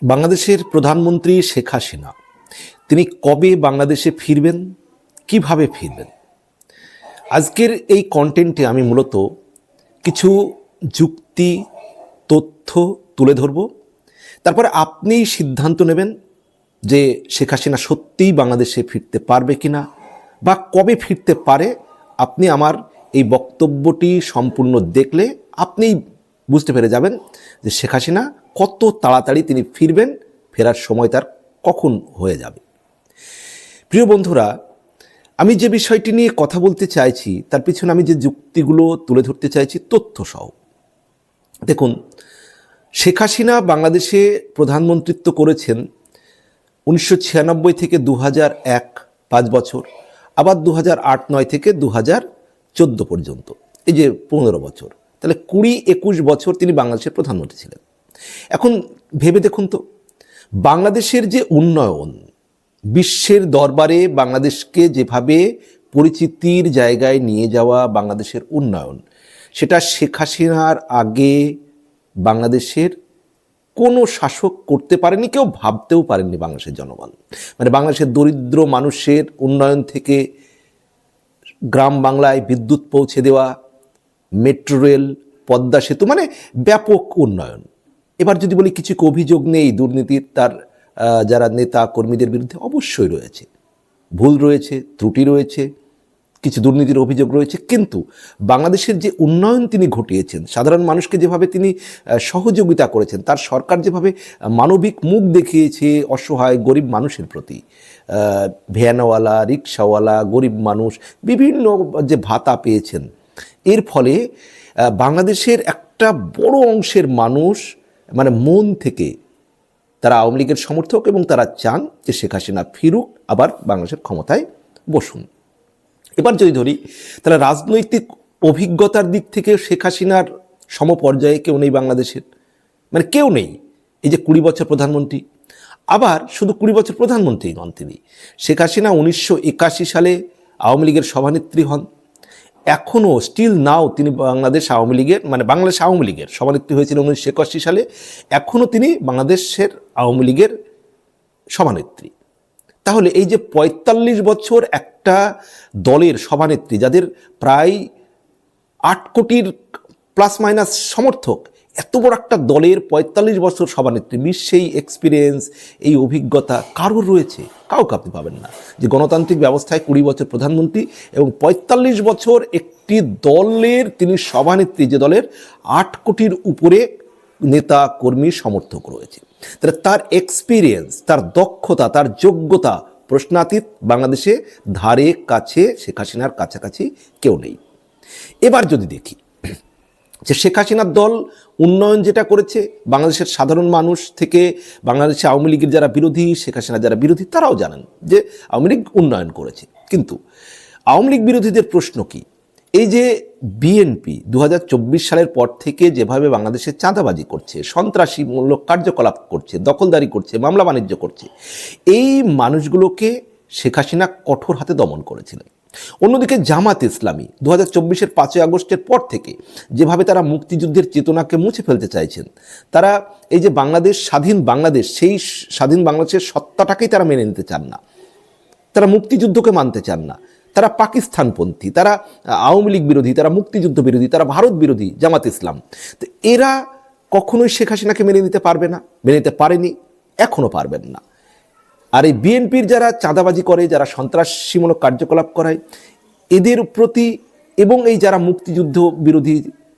বাংলাদেশের প্রধানমন্ত্রী শেখ হাসিনা তিনি কবে বাংলাদেশে ফিরবেন, কিভাবে ফিরবেন? আজকের এই কন্টেন্টে আমি মূলত কিছু যুক্তি, তথ্য তুলে ধরব। তারপরে আপনিই সিদ্ধান্ত নেবেন যে শেখ হাসিনা সত্যিই বাংলাদেশে ফিরতে পারবে কিনা বা কবে ফিরতে পারে। আপনি আমার এই বক্তব্যটি সম্পূর্ণ দেখলে আপনিই বুঝতে পেরে যাবেন যে শেখ হাসিনা কত তাড়াতাড়ি তিনি ফিরবেন, ফেরার সময় তার কখন হয়ে যাবে। প্রিয় বন্ধুরা, আমি যে বিষয়টি নিয়ে কথা বলতে চাইছি তার পিছনে আমি যে যুক্তিগুলো তুলে ধরতে চাইছি তথ্যসহ। দেখুন, শেখ হাসিনা বাংলাদেশে প্রধানমন্ত্রিত্ব করেছেন 1996 থেকে 2001, 5 বছর, আবার 2008-9 থেকে 2014 পর্যন্ত, এই যে 15 বছর, তাহলে 20-21 বছর তিনি বাংলাদেশের প্রধানমন্ত্রী ছিলেন। এখন ভেবে দেখুন তো, বাংলাদেশের যে উন্নয়ন, বিশ্বের দরবারে বাংলাদেশকে যেভাবে পরিচিতির জায়গায় নিয়ে যাওয়া বাংলাদেশের উন্নয়ন, সেটা শেখ হাসিনার আগে বাংলাদেশের কোনো শাসক করতে পারেনি, কেউ ভাবতেও পারেননি বাংলাদেশের জনগণ। মানে বাংলাদেশের দরিদ্র মানুষের উন্নয়ন থেকে গ্রাম বাংলায় বিদ্যুৎ পৌঁছে দেওয়া, মেট্রো রেল, পদ্মা সেতু, মানে ব্যাপক উন্নয়ন। এবার যদি বলি কিছু অভিযোগ নেই দুর্নীতির, তার যারা নেতা কর্মীদের বিরুদ্ধে অবশ্যই রয়েছে, ভুল রয়েছে, ত্রুটি রয়েছে, কিছু দুর্নীতির অভিযোগ রয়েছে, কিন্তু বাংলাদেশের যে উন্নয়ন তিনি ঘটিয়েছেন, সাধারণ মানুষকে যেভাবে তিনি সহযোগিতা করেছেন, তার সরকার যেভাবে মানবিক মুখ দেখিয়েছে অসহায় গরিব মানুষের প্রতি, ভ্যানওয়ালা, রিক্সাওয়ালা, গরিব মানুষ বিভিন্ন যে ভাতা পেয়েছেন, এর ফলে বাংলাদেশের একটা বড় অংশের মানুষ মানে মন থেকে তারা আওয়ামী লীগের সমর্থক এবং তারা চান যে শেখ হাসিনা ফিরুক, আবার বাংলাদেশের ক্ষমতায় বসুন। এবার যদি ধরি, তাহলে রাজনৈতিক অভিজ্ঞতার দিক থেকে শেখ হাসিনার সমপর্যায়ে কেউ নেই বাংলাদেশের, মানে কেউ নেই। এই যে 20 বছর প্রধানমন্ত্রী, আবার শুধু 20 বছর প্রধানমন্ত্রী নন তিনি, শেখ হাসিনা 1981 সালে আওয়ামী লীগের সভানেত্রী হন। এখনও স্টিল নাও তিনি বাংলাদেশ আওয়ামী লীগের, মানে বাংলাদেশ আওয়ামী লীগের সভানেত্রী হয়েছিলেন 1981 সালে, এখনও তিনি বাংলাদেশের আওয়ামী লীগের সভানেত্রী। তাহলে এই যে 45 বছর একটা দলের সভানেত্রী, যাদের প্রায় 8 কোটির প্লাস মাইনাস সমর্থক, এত বড় একটা দলের 45 বছর সভানেত্রী, সেই এক্সপিরিয়েন্স, এই অভিজ্ঞতা কারোর রয়েছে? কাউকে আপনি পাবেন না। যে গণতান্ত্রিক ব্যবস্থায় 20 বছর প্রধানমন্ত্রী এবং 45 বছর একটি দলের তিনি সভানেত্রী, যে দলের 8 কোটির উপরে নেতা কর্মী সমর্থক রয়েছে, তাহলে তার এক্সপিরিয়েন্স, তার দক্ষতা, তার যোগ্যতা প্রশ্নাতীত। বাংলাদেশে ধারে কাছে শেখ হাসিনার কাছাকাছি কেউ নেই। এবার যদি দেখি যে শেখ হাসিনার দল উন্নয়ন যেটা করেছে, বাংলাদেশের সাধারণ মানুষ থেকে বাংলাদেশে আওয়ামী লীগের যারা বিরোধী, শেখ হাসিনা যারা বিরোধী, তারাও জানেন যে আওয়ামী লীগ উন্নয়ন করেছে। কিন্তু আওয়ামী লীগ বিরোধীদের প্রশ্ন কি? এই যে বিএনপি 2024 সালের পর থেকে যেভাবে বাংলাদেশে চাঁদাবাজি করছে, সন্ত্রাসীমূলক কার্যকলাপ করছে, দখলদারি করছে, মামলা বাণিজ্য করছে, এই মানুষগুলোকে শেখ হাসিনা কঠোর হাতে দমন করেছিলেন। অন্যদিকে জামাত ইসলামী 2024-এর 5ই আগস্টের পর থেকে যেভাবে তারা মুক্তিযুদ্ধের চেতনাকে মুছে ফেলতে চাইছেন, তারা এই যে বাংলাদেশ স্বাধীন বাংলাদেশ, সেই স্বাধীন বাংলাদেশের সত্তাটাকেই তারা মেনে নিতে চান না, তারা মুক্তিযুদ্ধকে মানতে চান না, তারা পাকিস্তানপন্থী, তারা আওয়ামী লীগ বিরোধী, তারা মুক্তিযুদ্ধ বিরোধী, তারা ভারত বিরোধী জামাত ইসলাম। তো এরা কখনোই শেখ হাসিনাকে মেনে নিতে পারবে না, মেনে নিতে পারেনি, এখনও পারবেন না। আর এই বিএনপির যারা চাঁদাবাজি করে, যারা সন্ত্রাসীমূলক কার্যকলাপ করায়, এদের প্রতি এবং এই যারা মুক্তিযুদ্ধ বিরোধী,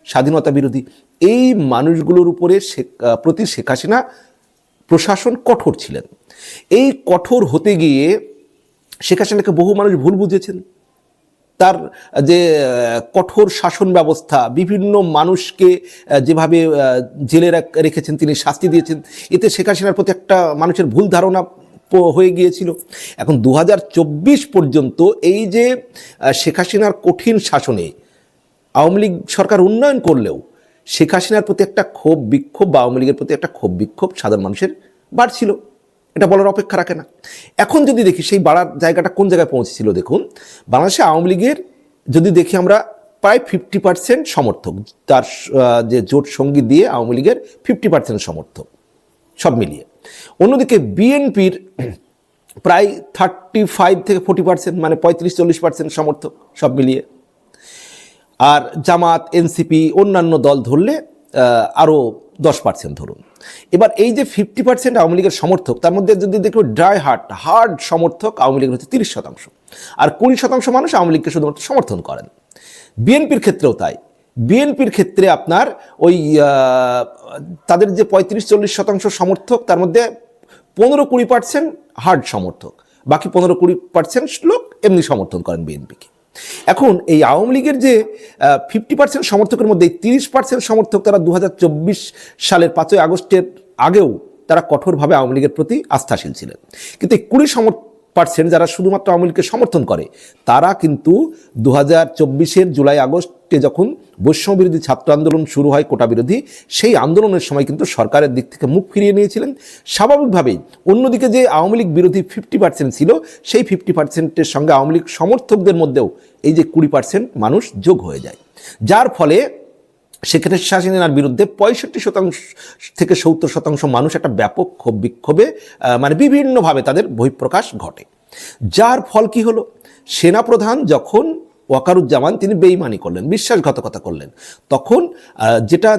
স্বাধীনতা বিরোধী, এই মানুষগুলোর উপরে প্রতি শেখ হাসিনা প্রশাসন কঠোর ছিলেন। এই কঠোর হতে গিয়ে শেখ হাসিনাকে বহু মানুষ ভুল বুঝেছেন। তার যে কঠোর শাসন ব্যবস্থা, বিভিন্ন মানুষকে যেভাবে জেলে রেখেছেন, তিনি শাস্তি দিয়েছেন, এতে শেখ হাসিনার প্রতি একটা মানুষের ভুল ধারণা হয়ে গিয়েছিল। এখন 2024 পর্যন্ত এই যে শেখ হাসিনার কঠিন শাসনে আওয়ামী লীগ সরকার উন্নয়ন করলেও শেখ হাসিনার প্রতি একটা ক্ষোভ বিক্ষোভ বা আওয়ামী লীগের প্রতি একটা ক্ষোভ বিক্ষোভ সাধারণ মানুষের বাড়ছিল, এটা বলার অপেক্ষা রাখে না। এখন যদি দেখি সেই বাড়ার জায়গাটা কোন জায়গায় পৌঁছেছিল, দেখুন বাংলাদেশে আওয়ামী লীগের যদি দেখি আমরা প্রায় 50% সমর্থক, তার যে জোট সঙ্গী দিয়ে আওয়ামী লীগের 50% সমর্থক সব মিলিয়ে। অন্যদিকে বিএনপির প্রায় 35 থেকে 40%, মানে 35-40% সমর্থক সব মিলিয়ে। আর জামাত, এনসিপি, অন্যান্য দল ধরলে আরও 10% ধরুন। এবার এই যে 50% আওয়ামী লীগের সমর্থক, তার মধ্যে যদি দেখো হার্ড সমর্থক আওয়ামী লীগের হচ্ছে 30%, আর 20% মানুষ আওয়ামী লীগকে শুধুমাত্র সমর্থন করেন। বিএনপির ক্ষেত্রেও তাই। বিএনপির ক্ষেত্রে আপনার ওই তাদের যে 35-40% সমর্থক, তার মধ্যে 15-20% হার্ড সমর্থক, বাকি 15-20% লোক এমনি সমর্থন করেন বিএনপিকে। এখন এই আওয়ামী লীগের যে 50% সমর্থকের মধ্যে 30% সমর্থক তারা 2024 সালের 5ই আগস্টের আগেও তারা কঠোরভাবে আওয়ামী লীগের প্রতি আস্থাশীল ছিলেন। কিন্তু এই 20% যারা শুধুমাত্র আওয়ামী লীগকে সমর্থন করে, তারা কিন্তু 2024 জুলাই আগস্টে যখন বৈষম্য বিরোধী ছাত্র আন্দোলন শুরু হয়, কোটা বিরোধী, সেই আন্দোলনের সময় কিন্তু সরকারের দিক থেকে মুখ ফিরিয়ে নিয়েছিলেন। স্বাভাবিকভাবেই অন্যদিকে যে আওয়ামী লীগ বিরোধী 50% ছিল, সেই 50%-এর সঙ্গে আওয়ামী লীগ সমর্থকদের মধ্যেও এই যে 20% মানুষ যোগ হয়ে যায়, যার ফলে সেক্ষেত্রে শেখ হাসিনার বিরুদ্ধে 65% থেকে 70% মানুষ একটা ব্যাপক ক্ষোভ বিক্ষোভে মানে বিভিন্নভাবে তাদের বহিঃপ্রকাশ ঘটে। যার ফল কি হলো, সেনাপ্রধান যখন ওয়াকারুজ্জামান তিনি বেইমানি করলেন, বিশ্বাসঘাতকতা করলেন, তখন যেটা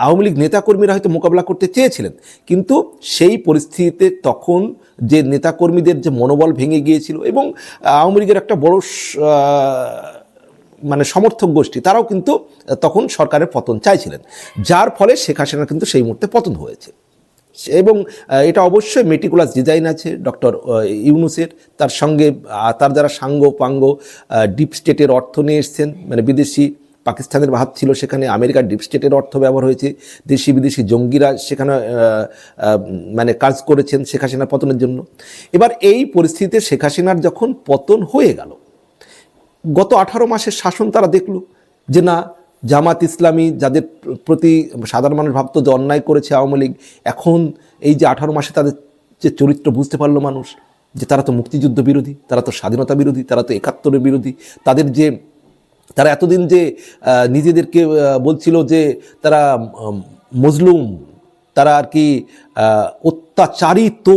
আওয়ামী লীগ নেতাকর্মীরা হয়তো মোকাবিলা করতে চেয়েছিলেন, কিন্তু সেই পরিস্থিতিতে তখন যে নেতাকর্মীদের যে মনোবল ভেঙে গিয়েছিল, এবং আওয়ামী লীগের একটা বড় মানে সমর্থক গোষ্ঠী, তারাও কিন্তু তখন সরকারের পতন চাইছিলেন, যার ফলে শেখ হাসিনার কিন্তু সেই মুহূর্তে পতন হয়েছে। এবং এটা অবশ্যই মেটিকুলাস ডিজাইন আছে ডক্টর ইউনূসের, তার সঙ্গে তার যারা সাঙ্গ পাঙ্গ ডিপ স্টেটের অর্থ নিয়ে এসছেন, মানে বিদেশি, পাকিস্তানের হাত ছিল সেখানে, আমেরিকার ডিপ স্টেটের অর্থ ব্যবহার হয়েছে, দেশি বিদেশি জঙ্গিরা সেখানে মানে কাজ করেছেন শেখ হাসিনার পতনের জন্য। এবার এই পরিস্থিতিতে শেখ হাসিনার যখন পতন হয়ে গেল, গত 18 মাসের শাসন তারা দেখল যে না, জামাত ইসলামী যাদের প্রতি সাধারণ মানুষ ভাবত যে অন্যায় করেছে আওয়ামী লীগ, এখন এই যে 18 মাসে তাদের যে চরিত্র বুঝতে পারলো মানুষ, যে তারা তো মুক্তিযুদ্ধ বিরোধী, তারা তো স্বাধীনতা বিরোধী, তারা তো 71-এর বিরোধী, তারা এতদিন যে নিজেদেরকে বলছিল যে তারা মজলুম, তারা আর কি অত্যাচারিত,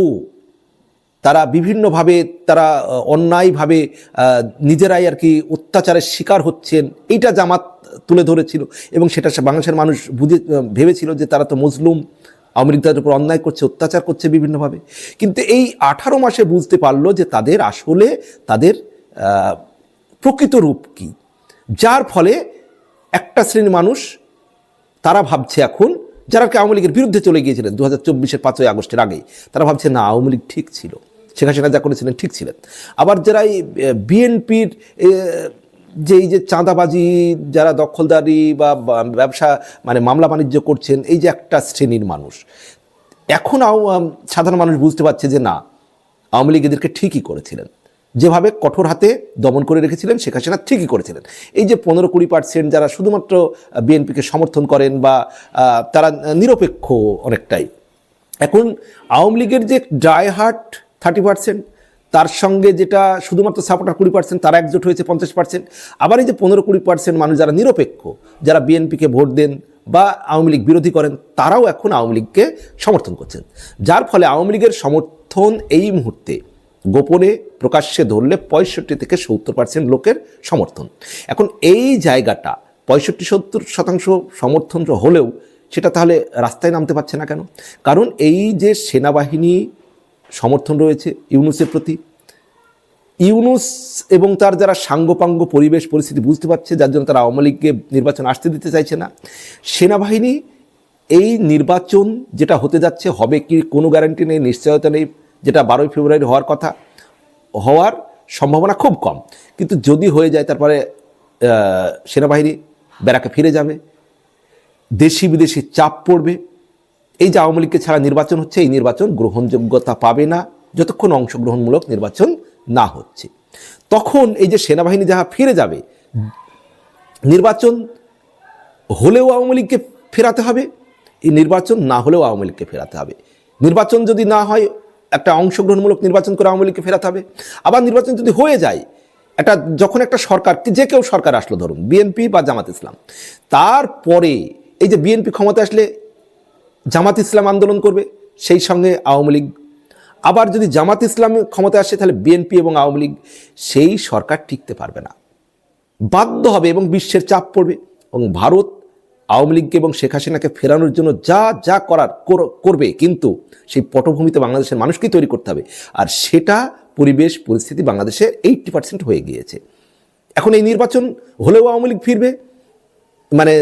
তারা বিভিন্নভাবে তারা অন্যায়ভাবে নিজেরাই আর কি অত্যাচারের শিকার হচ্ছেন, এইটা জামাত তুলে ধরেছিল, এবং সেটা বাংলাদেশের মানুষ ভেবেছিল যে তারা তো মজলুম, আওয়ামী লীগ তাদের উপর অন্যায় করছে, অত্যাচার করছে বিভিন্নভাবে। কিন্তু এই 18 মাসে বুঝতে পারলো যে তাদের আসলে তাদের প্রকৃত রূপ কী, যার ফলে একটা শ্রেণীর মানুষ তারা ভাবছে এখন, যারা আওয়ামী লীগের বিরুদ্ধে চলে গিয়েছিলেন 2024-এর 5ই আগস্টের আগেই, তারা ভাবছে না, আওয়ামী লীগ ঠিক ছিল, শেখ হাসিনা যা করেছিলেন ঠিক ছিলেন। আবার যারা এই বিএনপির যে এই যে চাঁদাবাজি, যারা দখলদারি বা ব্যবসা মানে মামলা বাণিজ্য করছেন, এই যে একটা শ্রেণীর মানুষ, এখন সাধারণ মানুষ বুঝতে পারছে যে না, আওয়ামী লীগ এদেরকে ঠিকই করেছিলেন, যেভাবে কঠোর হাতে দমন করে রেখেছিলেন শেখ হাসিনা ঠিকই করেছিলেন। এই যে 15-20% যারা শুধুমাত্র বিএনপিকে সমর্থন করেন বা তারা নিরপেক্ষ অনেকটাই, এখন আওয়ামী লীগের যে ডাইহার্ট 30%, তার সঙ্গে যেটা শুধুমাত্র সাপোর্টার 20%, তারা একজোট হয়েছে 50%। আবার এই যে 15-20% মানুষ যারা নিরপেক্ষ, যারা বিএনপিকে ভোট দেন বা আওয়ামী লীগ বিরোধী করেন, তারাও এখন আওয়ামী লীগকে সমর্থন করছেন, যার ফলে আওয়ামী লীগের সমর্থন এই মুহূর্তে গোপনে প্রকাশ্যে ধরলে 65 থেকে 70% লোকের সমর্থন। এখন এই জায়গাটা 65-70% সমর্থন হলেও সেটা তাহলে রাস্তায় নামতে পারছে না কেন? কারণ এই যে সেনাবাহিনী সমর্থন রয়েছে ইউনূসের প্রতি, ইউনূস এবং তার যারা সাঙ্গপাঙ্গ পরিবেশ পরিস্থিতি বুঝতে পারছে, যার জন্য তারা আওয়ামী লীগকে নির্বাচন আসতে দিতে চাইছে না। সেনাবাহিনী এই নির্বাচন যেটা হতে যাচ্ছে হবে কি কোনো গ্যারান্টি নেই, নিশ্চয়তা নেই, যেটা 12ই ফেব্রুয়ারি হওয়ার কথা, হওয়ার সম্ভাবনা খুব কম, কিন্তু যদি হয়ে যায় তারপরে সেনাবাহিনী ব্যারাকে ফিরে যাবে, দেশি বিদেশি চাপ পড়বে। এই যে আওয়ামী লীগকে ছাড়া নির্বাচন হচ্ছে, এই নির্বাচন গ্রহণযোগ্যতা পাবে না যতক্ষণ অংশগ্রহণমূলক নির্বাচন না হচ্ছে। তখন এই যে সেনাবাহিনী যাহা ফিরে যাবে, নির্বাচন হলেও আওয়ামী লীগকে ফেরাতে হবে, এই নির্বাচন না হলেও আওয়ামী লীগকে ফেরাতে হবে। নির্বাচন যদি না হয়, একটা অংশগ্রহণমূলক নির্বাচন করে আওয়ামী লীগকে ফেরাতে হবে। আবার নির্বাচন যদি হয়ে যায়, যখন একটা সরকার, যে কেউ সরকার আসলো, ধরুন বিএনপি বা জামাত ইসলাম, তারপরে এই যে বিএনপি ক্ষমতা আসলে জামাত ইসলাম আন্দোলন করবে, সেই সঙ্গে আওয়ামী লীগ, আবার যদি জামাত ইসলামী ক্ষমতায় আসে তাহলে বিএনপি এবং আওয়ামী লীগ, সেই সরকার টিকতে পারবে না, বাধ্য হবে এবং বিশ্বের চাপ পড়বে। এবং ভারত আওয়ামী লীগকে এবং শেখ হাসিনাকে ফেরানোর জন্য যা যা করার করবে, কিন্তু সেই পটভূমিতে বাংলাদেশের মানুষকেই তৈরি করতে হবে। আর সেটা পরিবেশ পরিস্থিতি বাংলাদেশে 80% হয়ে গিয়েছে। এখন এই নির্বাচন হলেও আওয়ামী লীগ ফিরবে, মানে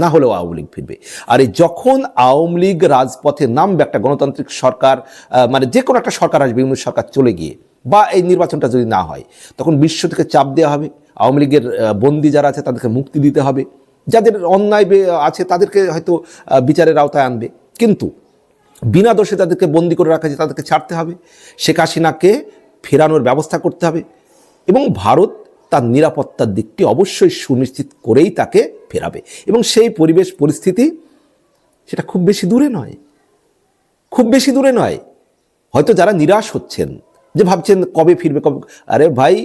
না হলেও আওয়ামী লীগ ফিরবে। আর এই যখন আওয়ামী লীগ রাজপথে নামবে, একটা গণতান্ত্রিক সরকার, মানে যে কোনো একটা সরকার আসবে, ইউনিট সরকার চলে গিয়ে, বা এই নির্বাচনটা যদি না হয়, তখন বিশ্ব থেকে চাপ দেওয়া হবে। আওয়ামী লীগের বন্দী যারা আছে তাদেরকে মুক্তি দিতে হবে, যাদের অন্যায় আছে তাদেরকে হয়তো বিচারের আওতায় আনবে, কিন্তু বিনা দোষে তাদেরকে বন্দি করে রাখা যায়, তাদেরকে ছাড়তে হবে। শেখ হাসিনাকে ফেরানোর ব্যবস্থা করতে হবে এবং ভারত তার নিরাপত্তার দিকটি অবশ্যই সুনিশ্চিত করেই তাকে ফেরাবে। এবং সেই পরিবেশ পরিস্থিতি সেটা খুব বেশি দূরে নয়, খুব বেশি দূরে নয়। হয়তো যারা নিরাশ হচ্ছেন, যে ভাবছেন কবে ফিরবে কবে, আরে ভাই,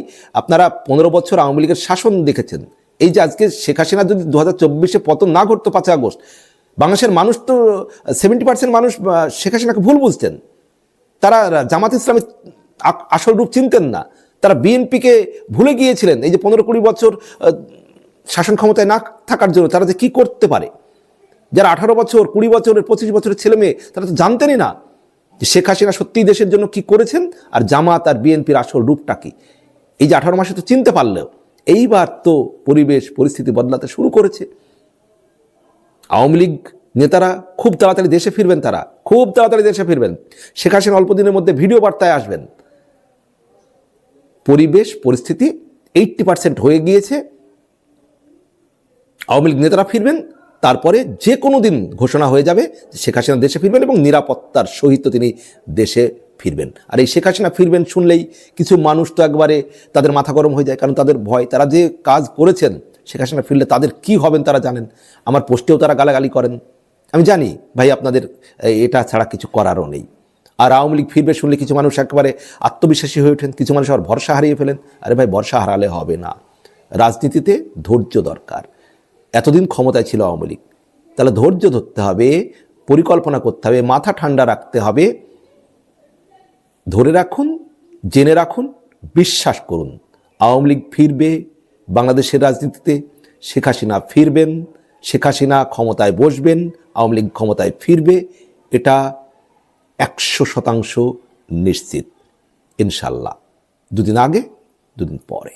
আপনারা 15 বছর আওয়ামী লীগের শাসন দেখেছেন। এই যে আজকে শেখ হাসিনা যদি 2024-এ পতন না ঘটতো 5 আগস্ট, বাংলাদেশের মানুষ তো 70% মানুষ শেখ হাসিনাকে ভুল বুঝতেন। তারা জামাত ইসলামের আসল রূপ চিনতেন না, তারা বিএনপিকে ভুলে গিয়েছিলেন। এই যে 15-20 বছর শাসন ক্ষমতায় না থাকার জন্য তারা যে কী করতে পারে, যারা 18 বছর 20 বছরের 25 বছরের ছেলে মেয়ে, তারা তো জানতেনই না যে শেখ হাসিনা সত্যিই দেশের জন্য কি করেছেন আর জামাত আর বিএনপির আসল রূপটা কি। এই যে 18 মাসে তো চিনতে পারলেও, এইবার তো পরিবেশ পরিস্থিতি বদলাতে শুরু করেছে। আওয়ামী লীগ নেতারা খুব তাড়াতাড়ি দেশে ফিরবেন, তারা খুব তাড়াতাড়ি দেশে ফিরবেন। শেখ হাসিনা অল্প দিনের মধ্যে ভিডিও বার্তায় আসবেন। পরিবেশ পরিস্থিতি 80% হয়ে গিয়েছে, আওয়ামী লীগ নেতারা ফিরবেন, তারপরে যে কোনো দিন ঘোষণা হয়ে যাবে শেখ হাসিনা দেশে ফিরবেন এবং নিরাপত্তার সহিত তিনি দেশে ফিরবেন। আর এই শেখ হাসিনা ফিরবেন শুনলেই কিছু মানুষ তো একবারে তাদের মাথা গরম হয়ে যায়, কারণ তাদের ভয়, তারা যে কাজ করেছেন শেখ হাসিনা ফিরলে তাদের কি হবেন তারা জানেন। আমার পোস্টেও তারা গালাগালি করেন, আমি জানি ভাই আপনাদের এটা ছাড়া কিছু করারও নেই। আর আওয়ামী লীগ ফিরবে শুনলে কিছু মানুষ একেবারে আত্মবিশ্বাসী হয়ে ওঠেন, কিছু মানুষ আবার ভরসা হারিয়ে ফেলেন। আরে ভাই, ভরসা হারালে হবে না, রাজনীতিতে ধৈর্য দরকার। এতদিন ক্ষমতায় ছিল আওয়ামী লীগ, তাহলে ধৈর্য ধরতে হবে, পরিকল্পনা করতে হবে, মাথা ঠান্ডা রাখতে হবে। ধরে রাখুন, জেনে রাখুন, বিশ্বাস করুন, আওয়ামী লীগ ফিরবে বাংলাদেশের রাজনীতিতে। শেখ হাসিনা ফিরবেন, শেখ হাসিনা ক্ষমতায় বসবেন, আওয়ামী লীগ ক্ষমতায় ফিরবে, এটা 100% নিশ্চিত, ইনশাল্লাহ। দুদিন আগে, দুদিন পরে।